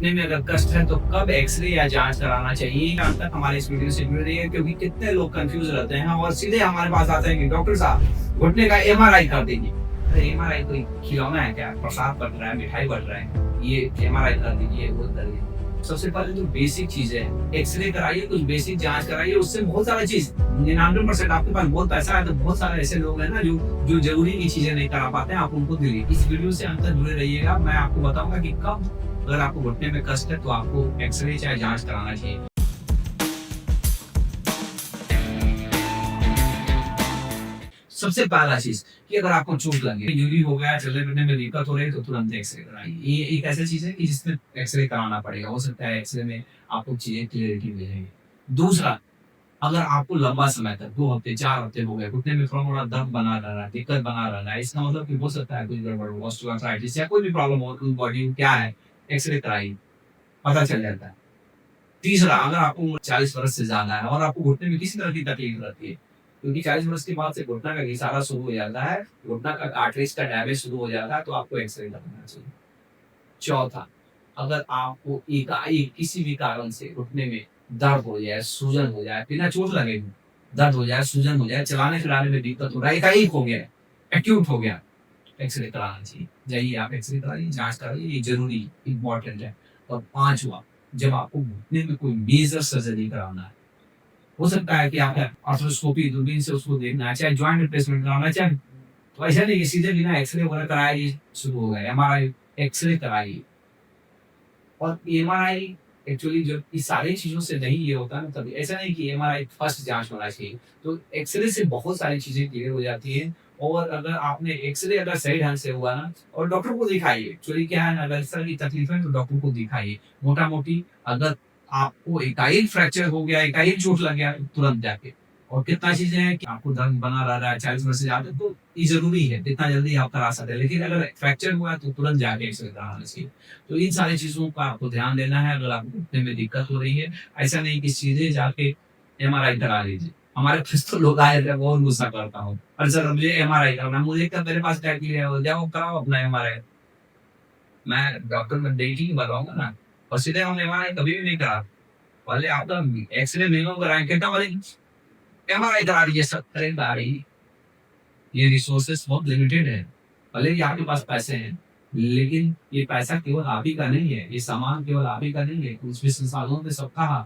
घुटने में अगर कष्ट है तो कब एक्सरे या जांच कराना चाहिए, यहाँ तक हमारे इस वीडियो से जुड़ रही है, क्योंकि कितने लोग कंफ्यूज रहते हैं और सीधे हमारे पास आते हैं कि डॉक्टर साहब घुटने का एमआरआई कर दीजिए। अरे एमआरआई कोई खिलौना है क्या? प्रसाद बन रहा है, मिठाई बन रहा है, ये एमआरआई कर दीजिए, वो कर दीजिए। सबसे पहले जो बेसिक चीज है, एक्सरे कराइए, कुछ बेसिक जांच कराइए, उससे बहुत सारा चीज 99% आपके पास बहुत पैसा है तो बहुत सारे ऐसे लोग हैं ना जो जो जरूरी की चीजें नहीं करा पाते हैं, आप उनको दिलिए। इस वीडियो से अंत तक जुड़े रहिएगा, मैं आपको बताऊंगा कि कब अगर आपको घुटने में कष्ट है तो आपको एक्सरे चाहे जांच कराना चाहिए। सबसे पहला चीज कि अगर आपको चोट लगे, इंजरी हो गया, चलने फिरने में दिक्कत हो रही है तो तुरंत एक्सरे कराइए। ये एक ऐसी चीज है कि जिसमें एक्सरे कराना पड़ेगा। हो सकता है एक्सरे में आपको चीजें क्लियरिटी मिल जाएगी। दूसरा, अगर आपको लंबा समय तक 2 हफ्ते 4 हफ्ते हो गए घुटने में थोड़ा-मोड़ा दर्द बना रह रहा है, दिक्कत बना रह रहा है, इसका मतलब कि हो सकता है कुछ गड़बड़ हो, ऑस्टियोआर्थराइटिस या कोई भी प्रॉब्लम हो बॉडी में क्या है, एक्सरे कराइए, पता चल जाता है। तीसरा, अगर आपको उम्र 40 वर्ष से ज्यादा है और आपको घुटने में किसी तरह की तकलीफ रहती है, क्योंकि 40 वर्ष के बाद से घुटना का घिसारा शुरू हो जाता है, घुटना का आर्टरीज का डैमेज शुरू हो जाता है, तो आपको एक्सरे कराना चाहिए। चौथा, अगर आपको एकाएक किसी भी कारण से घुटने में दर्द हो जाए, सूजन हो जाए, बिना चोट लगे भी दर्द हो जाए, सूजन हो जाए, चलाने-फिराने में दिक्कत हो रहा है, एकाएक हो गया है, एक्यूट हो गया, एक्सरे कराना चाहिए। जाइए आप एक्सरे कराइए, जाँच कराइए, ये ज़रूरी इम्पोर्टेंट है। और पाँचवाँ, जब आपको घुटने में कोई मेजर सर्जरी कराना है, हो सकता है कि आपको आर्थ्रोस्कोपी दूरबीन से उसको देखना है, चाहे जॉइंट रिप्लेसमेंट कराना है, चाहे तो ऐसा नहीं कि सीधे बिना एक्सरे वगैरह कराए ही शुरू हो गया, एमआरआई, एक्सरे कराइए। और एमआरआई एक्चुअली जो इस सारी चीज़ों से नहीं ये होता है ना, तभी ऐसा नहीं कि एमआरआई फर्स्ट जाँच होना चाहिए। तो एक्स-रे से बहुत सारी चीज़ें क्लियर हो जाती हैं। और अगर आपने एक्स-रे अगर सही ढंग से हुआ ना, और डॉक्टर को दिखाइए। एक्चुअली क्या है ना, अगर इस तरह की तकलीफ है तो डॉक्टर को दिखाइए। मोटा-मोटी अगर आपको एकाएक फ्रैक्चर हो गया, एकाएक चोट लग गया, तो तुरंत जाके। और कितना चीज़ें हैं कि आपको दर्द बना रह रहा है 40 वर्ष से ज़्यादा, तो ये ज़रूरी है, जितना जल्दी आप करा सकते हैं। लेकिन अगर फ्रैक्चर हुआ है तो तुरंत जाके एक्स-रे कराना चाहिए। तो इन सारी चीज़ों का आपको ध्यान देना है अगर आपको घुटने में दिक्कत हो रही है। ऐसा नहीं कि सीधे जाके एमआरआई करा लीजिए। हमारे पास तो लोग आए थे, बहुत गुस्सा करता हूँ। अरे सर मुझे एमआरआई कराना है, मुझे क्या मेरे पास क्या क्लियर है, जाओ कराओ अपना एमआरआई। मैं डॉक्टर में डेली ही बताऊँगा ना, और सीधे हम एमआरआई कभी भी नहीं करा। पहले आपका एक्स-रे मिनिमम कराएँ, कितना बोले एमआरआई करा लीजिए सर। अरे भाई, ये रिसोर्सेस बहुत लिमिटेड है। भले ही आपके पास पैसे हैं, लेकिन ये पैसा केवल आप ही का नहीं है, ये सामान केवल आप ही का नहीं है, कुछ भी संसाधनों पे सबका हाथ,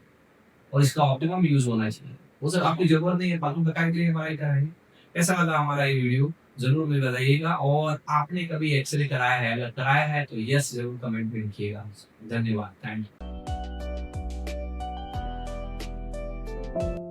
और इसका ऑप्टिमम यूज़ होना चाहिए। वो सर आपकी ज़रूरत नहीं है, फालतू बेकार के लिए एमआरआई कराएँगे। कैसा लगा हमारा ये वीडियो? ज़रूर मुझे बताइएगा, और आपने कभी एक्स-रे कराया है? अगर कराया है तो यस ज़रूर कमेंट में लिखिएगा। धन्यवाद, थैंक यू।